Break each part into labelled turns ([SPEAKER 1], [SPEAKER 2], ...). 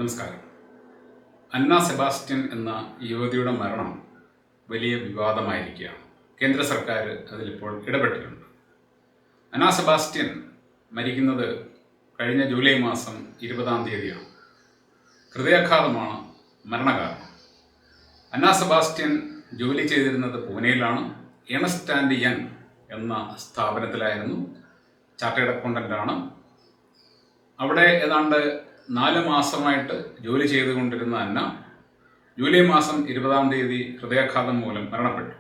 [SPEAKER 1] നമസ്കാരം. അന്ന സെബാസ്റ്റ്യൻ എന്ന യുവതിയുടെ മരണം വലിയ വിവാദമായിരിക്കുകയാണ്. കേന്ദ്ര സർക്കാർ അതിലിപ്പോൾ ഇടപെട്ടിട്ടുണ്ട്. അന്ന സെബാസ്റ്റ്യൻ മരിക്കുന്നത് കഴിഞ്ഞ ജൂലൈ മാസം 20-ാം തീയതിയാണ്. ഹൃദയാഘാതമാണ് മരണകാരണം. അന്ന സെബാസ്റ്റ്യൻ ജോലി ചെയ്തിരുന്നത് പൂനെയിലാണ്. ഏണസ്റ്റ് ആൻഡ് യങ് എന്ന സ്ഥാപനത്തിലായിരുന്നു. ചാർട്ടേഡ് അക്കൗണ്ടൻ്റാണ്. അവിടെ ഏതാണ്ട് 4 മാസമായിട്ട് ജോലി ചെയ്തുകൊണ്ടിരുന്ന അന്ന ജൂലൈ മാസം 20-ാം തീയതി ഹൃദയാഘാതം മൂലം മരണപ്പെട്ടു.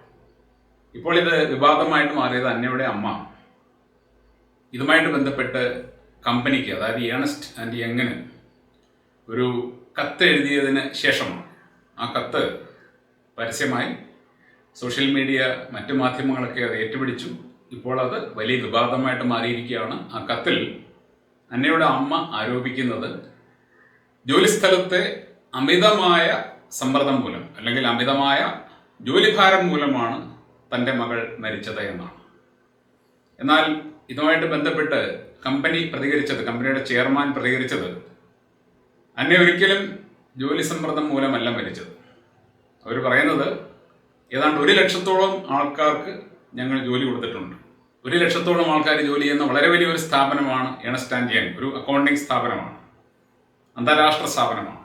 [SPEAKER 1] ഇപ്പോൾ ഇത് വിവാദമായിട്ട് മാറിയത് അന്നയുടെ അമ്മ ഇതുമായിട്ട് ബന്ധപ്പെട്ട് കമ്പനിക്ക്, അതായത് ഏണസ്റ്റ് ആൻഡ് യങ്ങിന് ഒരു കത്ത് എഴുതിയതിന് ശേഷമാണ്. ആ കത്ത് പരസ്യമായി സോഷ്യൽ മീഡിയ, മറ്റു മാധ്യമങ്ങളൊക്കെ അത് ഏറ്റുപിടിച്ചു. ഇപ്പോൾ അത് വലിയ വിവാദമായിട്ട് മാറിയിരിക്കുകയാണ്. ആ കത്തിൽ അന്നയുടെ അമ്മ ആരോപിക്കുന്നത് ജോലിസ്ഥലത്തെ അമിതമായ സമ്മർദ്ദം മൂലം അല്ലെങ്കിൽ അമിതമായ ജോലിഭാരം മൂലമാണ് തൻ്റെ മകൾ മരിച്ചത് എന്നാണ്. എന്നാൽ ഇതുമായിട്ട് ബന്ധപ്പെട്ട് കമ്പനിയുടെ ചെയർമാൻ പ്രതികരിച്ചത് അന്നെ ഒരിക്കലും ജോലി സമ്മർദ്ദം മൂലമല്ല മരിച്ചത്. അവർ പറയുന്നത് ഏതാണ്ട് 1 ലക്ഷത്തോളം ആൾക്കാർക്ക് ഞങ്ങൾ ജോലി കൊടുത്തിട്ടുണ്ട്. 1 ലക്ഷത്തോളം ആൾക്കാർ ജോലി ചെയ്യുന്ന വളരെ വലിയൊരു സ്ഥാപനമാണ് ഏണസ്റ്റ് ആൻഡ് യങ്. ഒരു അക്കൗണ്ടിങ് സ്ഥാപനമാണ്, അന്താരാഷ്ട്ര സ്ഥാപനമാണ്.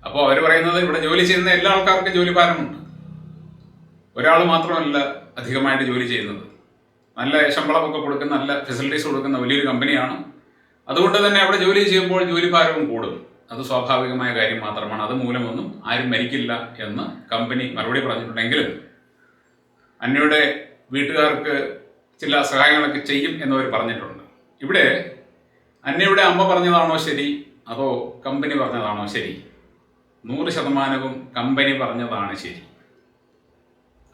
[SPEAKER 1] അപ്പോൾ അവർ പറയുന്നത് ഇവിടെ ജോലി ചെയ്യുന്ന എല്ലാ ആൾക്കാർക്കും ജോലിഭാരമുണ്ട്. ഒരാൾ മാത്രമല്ല അധികമായിട്ട് ജോലി ചെയ്യുന്നത്. നല്ല ശമ്പളമൊക്കെ കൊടുക്കുന്ന, നല്ല ഫെസിലിറ്റീസ് കൊടുക്കുന്ന വലിയൊരു കമ്പനിയാണ്. അതുകൊണ്ട് തന്നെ അവിടെ ജോലി ചെയ്യുമ്പോൾ ജോലിഭാരവും കൂടും. അത് സ്വാഭാവികമായ കാര്യം മാത്രമാണ്. അത് മൂലമൊന്നും ആരും മരിക്കില്ല എന്ന് കമ്പനി മറുപടി പറഞ്ഞിട്ടുണ്ടെങ്കിലും അന്നയുടെ വീട്ടുകാർക്ക് ചില സഹായങ്ങളൊക്കെ ചെയ്യും എന്നവർ പറഞ്ഞിട്ടുണ്ട്. ഇവിടെ അന്നയുടെ അമ്മ പറഞ്ഞതാണോ ശരി, അതോ കമ്പനി പറഞ്ഞതാണോ ശരി? 100% കമ്പനി പറഞ്ഞതാണ് ശരി.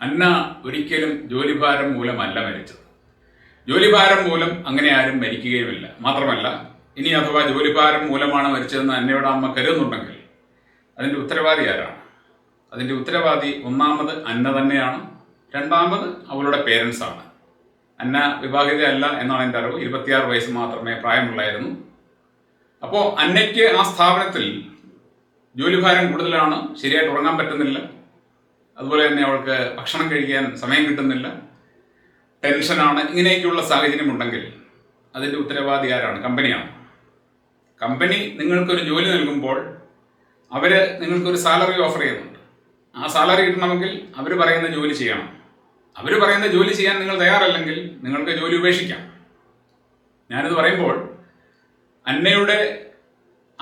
[SPEAKER 1] അന്ന ഒരിക്കലും ജോലിഭാരം മൂലമല്ല മരിച്ചത്. ജോലിഭാരം മൂലം അങ്ങനെ ആരും മരിക്കുകയുമില്ല. മാത്രമല്ല, ഇനി അഥവാ ജോലിഭാരം മൂലമാണ് മരിച്ചതെന്ന് അന്നയുടെ അമ്മ കരുതുന്നുണ്ടെങ്കിൽ അതിൻ്റെ ഉത്തരവാദി ആരാണ്? അതിൻ്റെ ഉത്തരവാദി ഒന്നാമത് അന്ന തന്നെയാണ്. രണ്ടാമത് അവളുടെ പേരൻസാണ്. അന്ന വിവാഹിതയല്ല എന്നാണ് എൻ്റെ അറിവ്. 26 വയസ്സ് മാത്രമേ പ്രായമുള്ളായിരുന്നു. അപ്പോൾ അന്നയ്ക്ക് ആ സ്ഥാപനത്തിൽ ജോലിഭാരം കൂടുതലാണ്. ശരിയായിട്ട് ഉറങ്ങാൻ പറ്റുന്നില്ല. അതുപോലെ തന്നെ അവൾക്ക് ഭക്ഷണം കഴിക്കാൻ സമയം കിട്ടുന്നില്ല. ടെൻഷനാണ്. ഇങ്ങനെയൊക്കെയുള്ള സാഹചര്യം ഉണ്ടെങ്കിൽ അതിൻ്റെ ഉത്തരവാദി ആരാണ്? കമ്പനിയാണ്. കമ്പനി നിങ്ങൾക്കൊരു ജോലി നൽകുമ്പോൾ അവർ നിങ്ങൾക്കൊരു സാലറി ഓഫർ ചെയ്യുന്നുണ്ട്. ആ സാലറി കിട്ടണമെങ്കിൽ അവർ പറയുന്ന ജോലി ചെയ്യണം. അവർ പറയുന്ന ജോലി ചെയ്യാൻ നിങ്ങൾ തയ്യാറല്ലെങ്കിൽ നിങ്ങൾക്ക് ജോലി ഉപേക്ഷിക്കാം. ഞാനിത് പറയുമ്പോൾ അന്നയുടെ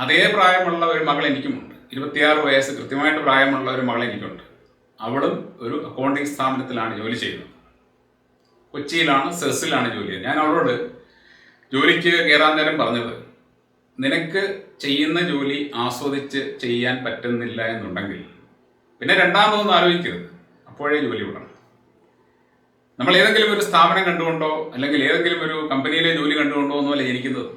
[SPEAKER 1] അതേ പ്രായമുള്ള ഒരു മകൾ എനിക്കുമുണ്ട്. 26 വയസ്സ് കൃത്യമായിട്ട് പ്രായമുള്ള ഒരു മകൾ എനിക്കുണ്ട്. അവളും ഒരു അക്കൗണ്ടിങ് സ്ഥാപനത്തിലാണ് ജോലി ചെയ്യുന്നത്. കൊച്ചിയിലാണ്, സെസ്സിലാണ് ജോലി ചെയ്യുന്നത്. ഞാൻ അവളോട് ജോലിക്ക് കയറാൻ നേരം പറഞ്ഞത്, നിനക്ക് ചെയ്യുന്ന ജോലി ആസ്വദിച്ച് ചെയ്യാൻ പറ്റുന്നില്ല എന്നുണ്ടെങ്കിൽ പിന്നെ രണ്ടാമതൊന്നും ആലോചിക്കരുത്, അപ്പോഴേ ജോലി വിടണം. നമ്മൾ ഏതെങ്കിലും ഒരു സ്ഥാപനം കണ്ടുകൊണ്ടോ അല്ലെങ്കിൽ ഏതെങ്കിലും ഒരു കമ്പനിയിലെ ജോലി കണ്ടുകൊണ്ടോ ഒന്നുമല്ല ജനിക്കുന്നത്.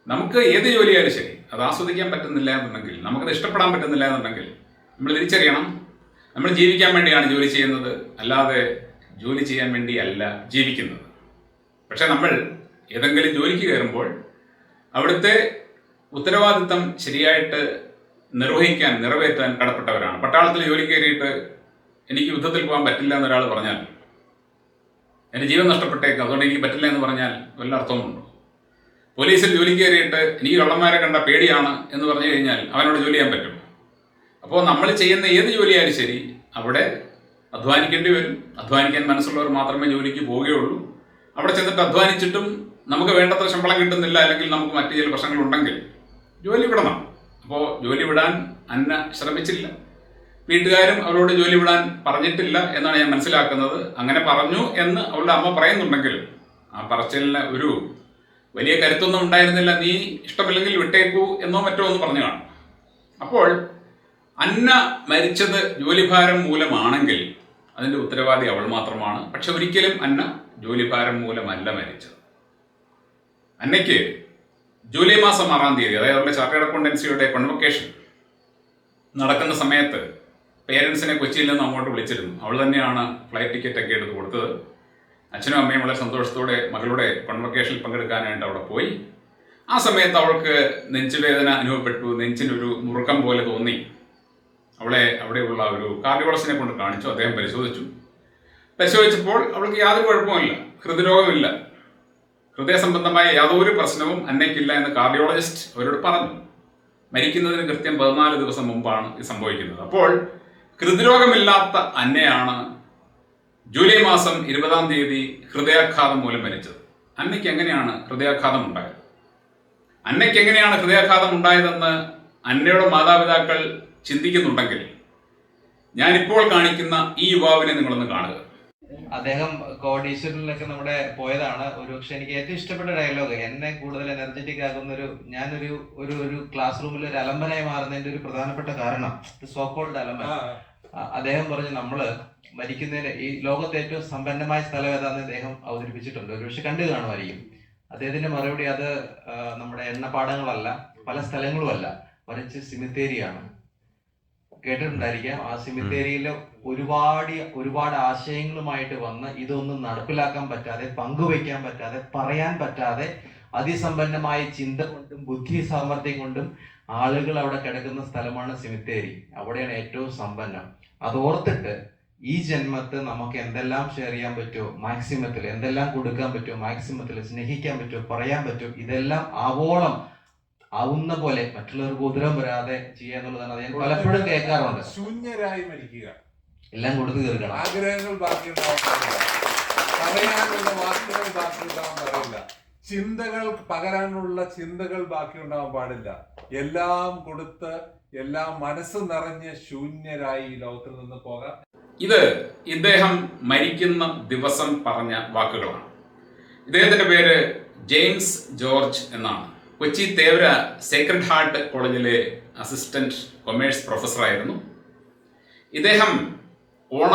[SPEAKER 1] നമുക്ക് ഏത് ജോലിയായാലും ശരി, അത് ആസ്വദിക്കാൻ പറ്റുന്നില്ല എന്നുണ്ടെങ്കിൽ, നമുക്കത് ഇഷ്ടപ്പെടാൻ പറ്റുന്നില്ല എന്നുണ്ടെങ്കിൽ നമ്മൾ തിരിച്ചറിയണം, നമ്മൾ ജീവിക്കാൻ വേണ്ടിയാണ് ജോലി ചെയ്യുന്നത്, അല്ലാതെ ജോലി ചെയ്യാൻ വേണ്ടിയല്ല ജീവിക്കുന്നത്. പക്ഷെ നമ്മൾ ഏതെങ്കിലും ജോലിക്ക് കയറുമ്പോൾ അവിടുത്തെ ഉത്തരവാദിത്തം ശരിയായിട്ട് നിറവേറ്റാൻ കടപ്പെട്ടവരാണ്. പട്ടാളത്തിൽ ജോലി കയറിയിട്ട് എനിക്ക് യുദ്ധത്തിൽ പോകാൻ പറ്റില്ല എന്നൊരാൾ പറഞ്ഞാൽ, എൻ്റെ ജീവൻ നഷ്ടപ്പെട്ടേക്കും, അതുകൊണ്ട് എനിക്ക് പറ്റില്ല എന്ന് പറഞ്ഞാൽ വല്ല അർത്ഥവുമുണ്ടോ? പോലീസിൽ ജോലി കയറിയിട്ട് എനിക്ക് കള്ളന്മാരെ കണ്ട പേടിയാണ് എന്ന് പറഞ്ഞു കഴിഞ്ഞാൽ അവനോട് ജോലി ചെയ്യാൻ പറ്റും? അപ്പോൾ നമ്മൾ ചെയ്യുന്ന ഏത് ജോലിയായാലും ശരി, അവിടെ അധ്വാനിക്കേണ്ടി വരും. അധ്വാനിക്കാൻ മനസ്സുള്ളവർ മാത്രമേ ജോലിക്ക് പോവുകയുള്ളൂ. അവിടെ ചെന്നിട്ട് അധ്വാനിച്ചിട്ടും നമുക്ക് വേണ്ടത്ര ശമ്പളം കിട്ടുന്നില്ല, അല്ലെങ്കിൽ നമുക്ക് മറ്റു ചില പ്രശ്നങ്ങളുണ്ടെങ്കിൽ ജോലി വിടണം. അപ്പോൾ ജോലി വിടാൻ അന്ന ശ്രമിച്ചില്ല. വീട്ടുകാരും അവരോട് ജോലി വിടാൻ പറഞ്ഞിട്ടില്ല എന്നാണ് ഞാൻ മനസ്സിലാക്കുന്നത്. അങ്ങനെ പറഞ്ഞു എന്ന് അവളുടെ അമ്മ പറയുന്നുണ്ടെങ്കിൽ ആ പറച്ചിലിന് ഒരു വലിയ കരുത്തൊന്നും ഉണ്ടായിരുന്നില്ല. നീ ഇഷ്ടമില്ലെങ്കിൽ വിട്ടേക്കൂ എന്നോ മറ്റോ ഒന്ന് പറഞ്ഞു കാണും. അപ്പോൾ അന്ന മരിച്ചത് ജോലിഭാരം മൂലമാണെങ്കിൽ അതിൻ്റെ ഉത്തരവാദി അവൾ മാത്രമാണ്. പക്ഷെ ഒരിക്കലും അന്ന ജോലിഭാരം മൂലമല്ല മരിച്ചത്. അന്നയ്ക്ക് ജൂലൈ മാസം 6-ാം തീയതി, അതായത് അവരുടെ ചാർട്ടേഡ് അക്കൗണ്ടൻസിയുടെ കോൺവൊക്കേഷൻ നടക്കുന്ന സമയത്ത് പേരൻസിനെ കൊച്ചിയിൽ നിന്ന് അങ്ങോട്ട് വിളിച്ചിരുന്നു. അവൾ തന്നെയാണ് ഫ്ലൈറ്റ് ടിക്കറ്റ് ഒക്കെ എടുത്ത് കൊടുത്തത്. അച്ഛനും അമ്മയും വളരെ സന്തോഷത്തോടെ മകളുടെ കോൺവൊക്കേഷനിൽ പങ്കെടുക്കാനായിട്ട് അവിടെ പോയി. ആ സമയത്ത് അവൾക്ക് നെഞ്ചുവേദന അനുഭവപ്പെട്ടു, നെഞ്ചിനൊരു മുറുക്കം പോലെ തോന്നി. അവിടെയുള്ള ഒരു കാർഡിയോളജിസ്റ്റിനെ കൊണ്ട് കാണിച്ചു. അദ്ദേഹം പരിശോധിച്ചപ്പോൾ അവൾക്ക് യാതൊരു കുഴപ്പമില്ല, ഹൃദ്രോഗമില്ല, ഹൃദയ സംബന്ധമായ യാതൊരു പ്രശ്നവും അന്നയ്ക്കില്ല എന്ന് കാർഡിയോളജിസ്റ്റ് അവരോട് പറഞ്ഞു. മരിക്കുന്നതിന് കൃത്യം 14 ദിവസം മുമ്പാണ് ഇത് സംഭവിക്കുന്നത്. അപ്പോൾ ഹൃദ്രോഗമില്ലാത്ത അന്നയാണ് ജൂലൈ മാസം 20-ാം തീയതി ഹൃദയാഘാതം മൂലം മരിച്ചത്. അന്നയ്ക്ക് എങ്ങനെയാണ് ഹൃദയാഘാതം ഉണ്ടായത്? അന്നയ്ക്ക് എങ്ങനെയാണ് ഹൃദയാഘാതം ഉണ്ടായതെന്ന് അന്നയുടെ മാതാപിതാക്കൾ ചിന്തിക്കുന്നുണ്ടെങ്കിൽ ഞാനിപ്പോൾ കാണിക്കുന്ന ഈ യുവാവിനെ നിങ്ങളൊന്ന് കാണുക.
[SPEAKER 2] അദ്ദേഹം കോടീശ്വരനിലൊക്കെ നമ്മുടെ പോയതാണ്. പക്ഷെ എനിക്ക് ഏറ്റവും ഇഷ്ടപ്പെട്ട ഡയലോഗ്, എന്നെ കൂടുതൽ എനർജറ്റിക് ആകുന്ന ഒരു ക്ലാസ് റൂമിൽ ഒരു അലമ്പനായി മാറുന്നതിന്റെ ഒരു പ്രധാനപ്പെട്ട കാരണം, സോക്കോൾഡ് അലമ്പൻ. അദ്ദേഹം പറഞ്ഞു, നമ്മള് മരിക്കുന്നതിന് ഈ ലോകത്തെ ഏറ്റവും സമ്പന്നമായ സ്ഥലം ഏതാന്ന് അദ്ദേഹം അവതരിപ്പിച്ചിട്ടുണ്ട്. ഒരുപക്ഷെ കണ്ടു കാണുമായിരിക്കും. അദ്ദേഹത്തിന്റെ മറുപടി അത് നമ്മുടെ എണ്ണപ്പാടങ്ങളല്ല, പല സ്ഥലങ്ങളുമല്ല, മറിച്ച് സിമിത്തേരിയാണ്. കേട്ടിട്ടുണ്ടായിരിക്കാം. ആ സിമിത്തേരിയിൽ ഒരുപാട് ആശയങ്ങളുമായിട്ട് വന്ന് ഇതൊന്നും നടപ്പിലാക്കാൻ പറ്റാതെ, പങ്കുവയ്ക്കാൻ പറ്റാതെ, പറയാൻ പറ്റാതെ, അതിസമ്പന്നമായ ചിന്ത കൊണ്ടും ബുദ്ധി സാമർഥ്യം കൊണ്ടും ആളുകൾ അവിടെ കിടക്കുന്ന സ്ഥലമാണ് സിമിത്തേരി. അവിടെയാണ് ഏറ്റവും സമ്പന്നം. അതോർത്തിട്ട് ഈ ജന്മത്ത് നമുക്ക് എന്തെല്ലാം ഷെയർ ചെയ്യാൻ പറ്റുമോ മാക്സിമത്തിൽ, എന്തെല്ലാം കൊടുക്കാൻ പറ്റുമോ മാക്സിമത്തിൽ, സ്നേഹിക്കാൻ പറ്റുമോ, പറയാൻ പറ്റുമോ, ഇതെല്ലാം ആവോളം ആവുന്ന പോലെ മറ്റുള്ളവർക്ക് ഉദരം വരാതെ ചെയ്യാന്നുള്ളതാണ്. അത് ഞാൻ പലപ്പോഴും കേൾക്കാറുണ്ട്.
[SPEAKER 3] ശൂന്യരായി മരിക്കുക,
[SPEAKER 2] എല്ലാം കൊടുത്തു തീർക്കണം,
[SPEAKER 3] ആഗ്രഹങ്ങൾ ബാക്കിയുണ്ടാവാൻ പാടില്ല, പറയാനുള്ള വാക്കുകൾ ബാക്കിയുണ്ടാവാൻ പാടില്ല, ചിന്തകൾ പകരാനുള്ള ചിന്തകൾ ബാക്കിയുണ്ടാവാൻ പാടില്ല. എല്ലാം കൊടുത്ത് എല്ലാം മനസ്സ് നിറഞ്ഞ് ശൂന്യരായി ഈ ലോകത്തിൽ നിന്ന് പോകാം.
[SPEAKER 1] ഇത് ഇദ്ദേഹം മരിക്കുന്ന ദിവസം പറഞ്ഞ വാക്കുകളാണ്. ഇദ്ദേഹത്തിന്റെ പേര് ജെയിംസ് ജോർജ് എന്നാണ്. കൊച്ചി തേവര സേക്രഡ് ഹാർട്ട് കോളേജിലെ അസിസ്റ്റന്റ് കൊമേഴ്സ് പ്രൊഫസറായിരുന്നു. ഇദ്ദേഹം ഓണ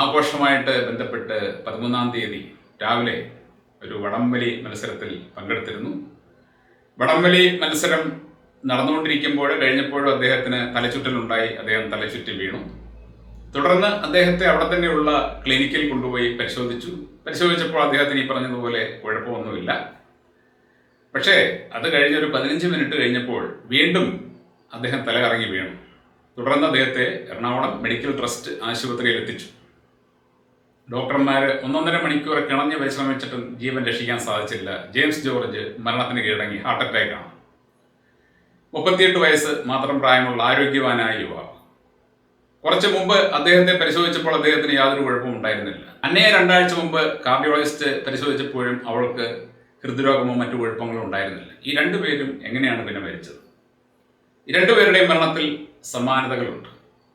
[SPEAKER 1] ആഘോഷമായിട്ട് ബന്ധപ്പെട്ട് 13-ാം തീയതി രാവിലെ ഒരു വടംവലി മത്സരത്തിൽ പങ്കെടുത്തിരുന്നു. വടംവലി മത്സരം കഴിഞ്ഞപ്പോഴും അദ്ദേഹത്തിന് തലചുറ്റലുണ്ടായി. അദ്ദേഹം തലചുറ്റി വീണു. തുടർന്ന് അദ്ദേഹത്തെ അവിടെ തന്നെയുള്ള ക്ലിനിക്കിൽ കൊണ്ടുപോയി പരിശോധിച്ചപ്പോൾ അദ്ദേഹത്തിന് ഈ പറഞ്ഞതുപോലെ കുഴപ്പമൊന്നുമില്ല. പക്ഷേ അത് കഴിഞ്ഞൊരു 15 മിനിറ്റ് കഴിഞ്ഞപ്പോൾ വീണ്ടും അദ്ദേഹം തലകറങ്ങി വീണു. തുടർന്ന് അദ്ദേഹത്തെ എറണാകുളം മെഡിക്കൽ ട്രസ്റ്റ് ആശുപത്രിയിൽ എത്തിച്ചു. ഡോക്ടർമാർ 1.5 മണിക്കൂർ കിണഞ്ഞ് പരിശ്രമിച്ചിട്ടും ജീവൻ രക്ഷിക്കാൻ സാധിച്ചില്ല. ജെയിംസ് ജോർജ് മരണത്തിന് കീഴടങ്ങി. ഹാർട്ട് അറ്റാക്കാണ്. 38 വയസ്സ് മാത്രം പ്രായമുള്ള ആരോഗ്യവാനായ യുവാവ്. കുറച്ച് മുമ്പ് അദ്ദേഹത്തെ പരിശോധിച്ചപ്പോൾ അദ്ദേഹത്തിന് യാതൊരു കുഴപ്പവും ഉണ്ടായിരുന്നില്ല. അന്നേ 2 ആഴ്ച മുമ്പ് കാർഡിയോളജിസ്റ്റ് പരിശോധിച്ചപ്പോഴും അവൾക്ക് ഹൃദ്രോഗമോ മറ്റു കുഴപ്പങ്ങളോ ഉണ്ടായിരുന്നില്ല. ഈ 2 പേരും എങ്ങനെയാണ് പിന്നെ മരിച്ചത്? ഈ 2 പേരുടെയും മരണത്തിൽ സമാനതകളുണ്ട്.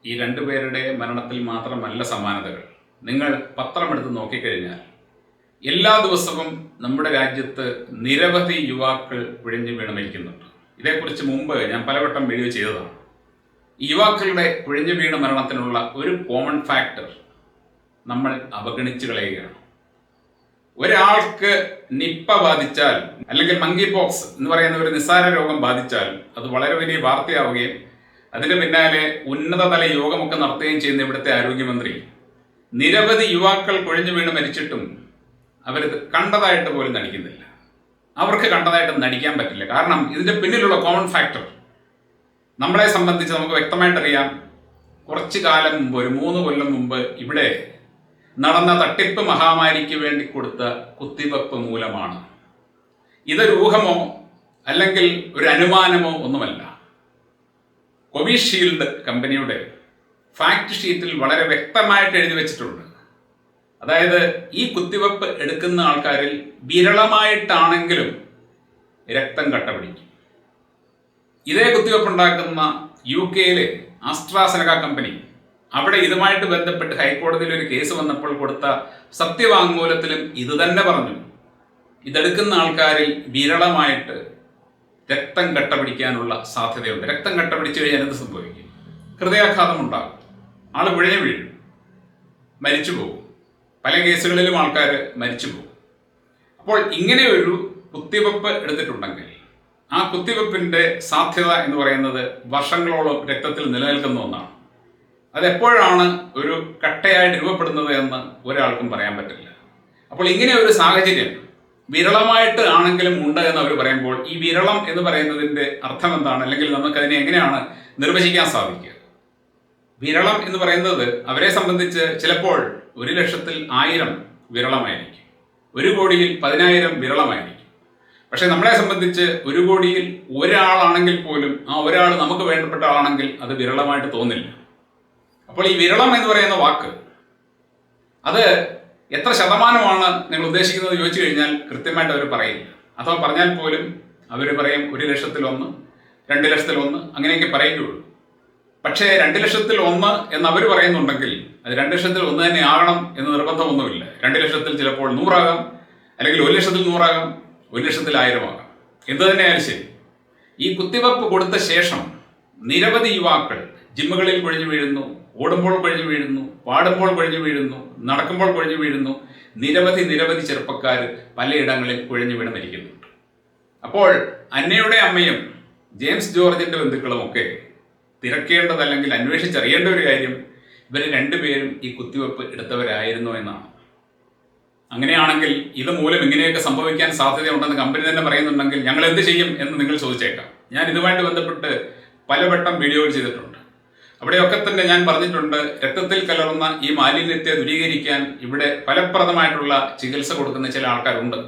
[SPEAKER 1] ഈ 2 പേരുടെ മരണത്തിൽ മാത്രമല്ല സമാനതകൾ. നിങ്ങൾ പത്രമെടുത്ത് നോക്കിക്കഴിഞ്ഞാൽ എല്ലാ ദിവസവും നമ്മുടെ രാജ്യത്ത് നിരവധി യുവാക്കൾ കുഴഞ്ഞു വീണ് മരിക്കുന്നുണ്ട്. ഇതേക്കുറിച്ച് മുമ്പ് ഞാൻ പലവട്ടം വീഡിയോ ചെയ്തതാണ്. ഈ യുവാക്കളുടെ കുഴഞ്ഞു വീണ മരണത്തിനുള്ള ഒരു കോമൺ ഫാക്ടർ നമ്മൾ അവഗണിച്ചു കളയുകയാണ്. ഒരാൾക്ക് നിപ്പ ബാധിച്ചാൽ, അല്ലെങ്കിൽ മങ്കി പോക്സ് എന്ന് പറയുന്ന ഒരു നിസ്സാര രോഗം ബാധിച്ചാൽ അത് വളരെ വലിയ വാർത്തയാവുകയും അതിന് പിന്നാലെ ഉന്നതതല യോഗമൊക്കെ നടത്തുകയും ചെയ്യുന്ന ഇവിടുത്തെ ആരോഗ്യമന്ത്രി നിരവധി യുവാക്കൾ കുഴഞ്ഞു വീണ് മരിച്ചിട്ടും അവരിത് കണ്ടതായിട്ട് പോലും നടിക്കുന്നില്ല. അവർക്ക് കണ്ടതായിട്ട് നടിക്കാൻ പറ്റില്ല. കാരണം ഇതിന്റെ പിന്നിലുള്ള കോമൺ ഫാക്ടർ നമ്മളെ സംബന്ധിച്ച് നമുക്ക് വ്യക്തമായിട്ടറിയാം. കുറച്ചു കാലം മുമ്പ്, ഒരു 3 കൊല്ലം മുമ്പ് ഇവിടെ നടന്ന തട്ടിപ്പ് മഹാമാരിക്ക് വേണ്ടി കൊടുത്ത കുത്തിവെപ്പ് മൂലമാണ്. ഇതൊരു ഊഹമോ അല്ലെങ്കിൽ ഒരു അനുമാനമോ ഒന്നുമല്ല. കോവിഷീൽഡ് കമ്പനിയുടെ ഫാക്ട് ഷീറ്റിൽ വളരെ വ്യക്തമായിട്ട് എഴുതി വെച്ചിട്ടുണ്ട്. അതായത് ഈ കുത്തിവെപ്പ് എടുക്കുന്ന ആൾക്കാരിൽ വിരളമായിട്ടാണെങ്കിലും രക്തം കട്ട പിടിക്കും. ഇതേ കുത്തിവെപ്പ് ഉണ്ടാക്കുന്ന UK-യിലെ ആസ്ട്രാസെനക കമ്പനി, അവിടെ ഇതുമായിട്ട് ബന്ധപ്പെട്ട് ഹൈക്കോടതിയിൽ ഒരു കേസ് വന്നപ്പോൾ കൊടുത്ത സത്യവാങ്മൂലത്തിലും ഇത് തന്നെ പറഞ്ഞു. ഇതെടുക്കുന്ന ആൾക്കാരിൽ വിരളമായിട്ട് രക്തം കട്ട പിടിക്കാനുള്ള സാധ്യതയുണ്ട്. രക്തം കട്ട പിടിച്ചു കഴിഞ്ഞാൽ എന്ത് സംഭവിക്കും? ഹൃദയാഘാതം ഉണ്ടാകും, ആൾ കുഴഞ്ഞു വീഴും, മരിച്ചു പോകും. പല കേസുകളിലും ആൾക്കാർ മരിച്ചു പോകും. അപ്പോൾ ഇങ്ങനെ ഒരു കുത്തിവെപ്പ് എടുത്തിട്ടുണ്ടെങ്കിൽ ആ കുത്തിവെപ്പിന്റെ സാധ്യത എന്ന് പറയുന്നത് വർഷങ്ങളോളം രക്തത്തിൽ നിലനിൽക്കുന്ന ഒന്നാണ്. അതെപ്പോഴാണ് ഒരു കട്ടയായിട്ട് രൂപപ്പെടുന്നത് എന്ന് ഒരാൾക്കും പറയാൻ പറ്റില്ല. അപ്പോൾ ഇങ്ങനെ ഒരു സാഹചര്യം വിരളമായിട്ട് ആണെങ്കിലും ഉണ്ട് എന്ന് അവർ പറയുമ്പോൾ ഈ വിരളം എന്ന് പറയുന്നതിൻ്റെ അർത്ഥം എന്താണ്, അല്ലെങ്കിൽ നമുക്കതിനെ എങ്ങനെയാണ് നിർവചിക്കാൻ സാധിക്കുക? വിരളം എന്ന് പറയുന്നത് അവരെ സംബന്ധിച്ച് ചിലപ്പോൾ 1,00,000-1000 വിരളമായിരിക്കും, 1 കോടിയിൽ 10,000 വിരളമായിരിക്കും. പക്ഷെ നമ്മളെ സംബന്ധിച്ച് 1 കോടിയിൽ ഒരാളാണെങ്കിൽ പോലും ആ ഒരാൾ നമുക്ക് വേണ്ടപ്പെട്ട ആളാണെങ്കിൽ അത് വിരളമായിട്ട് തോന്നില്ല. അപ്പോൾ ഈ വിരളം എന്ന് പറയുന്ന വാക്ക് അത് എത്ര ശതമാനമാണ് നിങ്ങൾ ഉദ്ദേശിക്കുന്നത് ചോദിച്ചു കഴിഞ്ഞാൽ കൃത്യമായിട്ട് അവർ പറയില്ല. അഥവാ പറഞ്ഞാൽ പോലും അവർ പറയും 1,00,000-1, 2,00,000-1 അങ്ങനെയൊക്കെ പറയുകയുള്ളൂ. പക്ഷേ 2,00,000-1 എന്ന് അവർ പറയുന്നുണ്ടെങ്കിൽ അത് 2,00,000-1 തന്നെ ആകണം എന്ന് നിർബന്ധമൊന്നുമില്ല. 2,00,000 ചിലപ്പോൾ 100 ആകാം, അല്ലെങ്കിൽ 1,00,000 ആകാം, 1,00,000 ആകാം. എന്തു തന്നെയായാലും ശരി, ഈ കുത്തിവെപ്പ് കൊടുത്ത ശേഷം നിരവധി യുവാക്കൾ ജിമ്മുകളിൽ കൊഴിഞ്ഞു വീഴുന്നു, ഓടുമ്പോൾ കൊഴിഞ്ഞു വീഴുന്നു, പാടുമ്പോൾ കൊഴിഞ്ഞു വീഴുന്നു, നടക്കുമ്പോൾ കൊഴിഞ്ഞു വീഴുന്നു. നിരവധി ചെറുപ്പക്കാർ പലയിടങ്ങളിൽ കൊഴിഞ്ഞു വീണ് മരിക്കുന്നുണ്ട്. അപ്പോൾ അന്നയുടെ അമ്മയും ജെയിംസ് ജോർജിന്റെ ബന്ധുക്കളും ഒക്കെ തിരക്കേണ്ടതല്ലെങ്കിൽ അന്വേഷിച്ചറിയേണ്ട ഒരു കാര്യം ഇവർ രണ്ടുപേരും ഈ കുത്തിവെപ്പ് എടുത്തവരായിരുന്നു എന്നാണ്. അങ്ങനെയാണെങ്കിൽ ഇത് മൂലം ഇങ്ങനെയൊക്കെ സംഭവിക്കാൻ സാധ്യതയുണ്ടെന്ന് കമ്പനി തന്നെ പറയുന്നുണ്ടെങ്കിൽ ഞങ്ങൾ എന്ത് ചെയ്യും എന്ന് നിങ്ങൾ ചോദിച്ചേക്കാം. ഞാൻ ഇതുമായിട്ട് ബന്ധപ്പെട്ട് പലവട്ടം വീഡിയോകൾ ചെയ്തിട്ടുണ്ട്. അവിടെയൊക്കെ തന്നെ ഞാൻ പറഞ്ഞിട്ടുണ്ട്, രക്തത്തിൽ കലർന്ന ഈ മാലിന്യത്തെ ദൂരീകരിക്കാൻ ഇവിടെ ഫലപ്രദമായിട്ടുള്ള ചികിത്സ കൊടുക്കുന്ന ചില ആൾക്കാരുണ്ട്.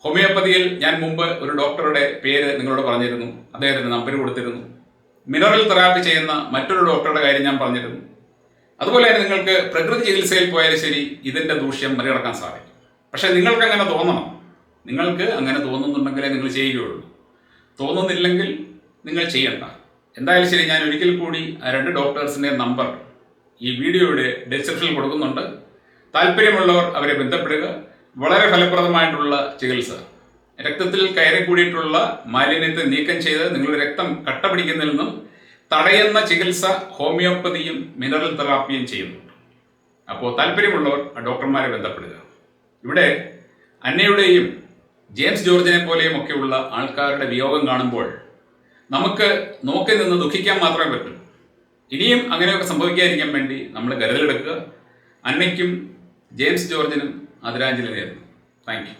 [SPEAKER 1] ഹോമിയോപ്പതിയിൽ ഞാൻ മുമ്പ് ഒരു ഡോക്ടറുടെ പേര് നിങ്ങളോട് പറഞ്ഞിരുന്നു, അദ്ദേഹത്തിന് നമ്പർ കൊടുത്തിരുന്നു. മിനറൽ തെറാപ്പി ചെയ്യുന്ന മറ്റൊരു ഡോക്ടറുടെ കാര്യം ഞാൻ പറഞ്ഞിരുന്നു. അതുപോലെ തന്നെ നിങ്ങൾക്ക് പ്രകൃതി ചികിത്സയിൽ പോയാലും ശരി ഇതിൻ്റെ ദൂഷ്യം മറികടക്കാൻ സാധിക്കും. പക്ഷേ നിങ്ങൾക്ക് അങ്ങനെ തോന്നണം. നിങ്ങൾക്ക് അങ്ങനെ തോന്നുന്നുണ്ടെങ്കിലേ നിങ്ങൾ ചെയ്യുകയുള്ളൂ. തോന്നുന്നില്ലെങ്കിൽ നിങ്ങൾ ചെയ്യണ്ട. എന്തായാലും ശരി, ഞാൻ ഒരിക്കൽ കൂടി ആ 2 ഡോക്ടേഴ്സിൻ്റെ നമ്പർ ഈ വീഡിയോയുടെ ഡിസ്ക്രിപ്ഷനിൽ കൊടുക്കുന്നുണ്ട്. താല്പര്യമുള്ളവർ അവരെ ബന്ധപ്പെടുക. വളരെ ഫലപ്രദമായിട്ടുള്ള ചികിത്സ, രക്തത്തിൽ കയറി കൂടിയിട്ടുള്ള മാലിന്യത്തെ നീക്കം ചെയ്ത് നിങ്ങളുടെ രക്തം കട്ട പിടിക്കുന്നതിൽ നിന്നും തടയുന്ന ചികിത്സ ഹോമിയോപ്പതിയും മിനറൽ തെറാപ്പിയും ചെയ്യുന്നുണ്ട്. അപ്പോൾ താല്പര്യമുള്ളവർ ആ ഡോക്ടർമാരെ ബന്ധപ്പെടുക. ഇവിടെ അന്നയുടെയും ജെയിംസ് ജോർജിനെ പോലെയും ഒക്കെയുള്ള ആൾക്കാരുടെ വിയോഗം കാണുമ്പോൾ നമുക്ക് നോക്കി നിന്ന് ദുഃഖിക്കാൻ മാത്രമേ പറ്റൂ. ഇനിയും അങ്ങനെയൊക്കെ സംഭവിക്കാതിരിക്കാൻ വേണ്ടി നമ്മൾ കരുതലെടുക്കുക. അന്നയ്ക്കും ജെയിംസ് ജോർജിനും ആദരാഞ്ജലി നേരുന്നു. Thank you.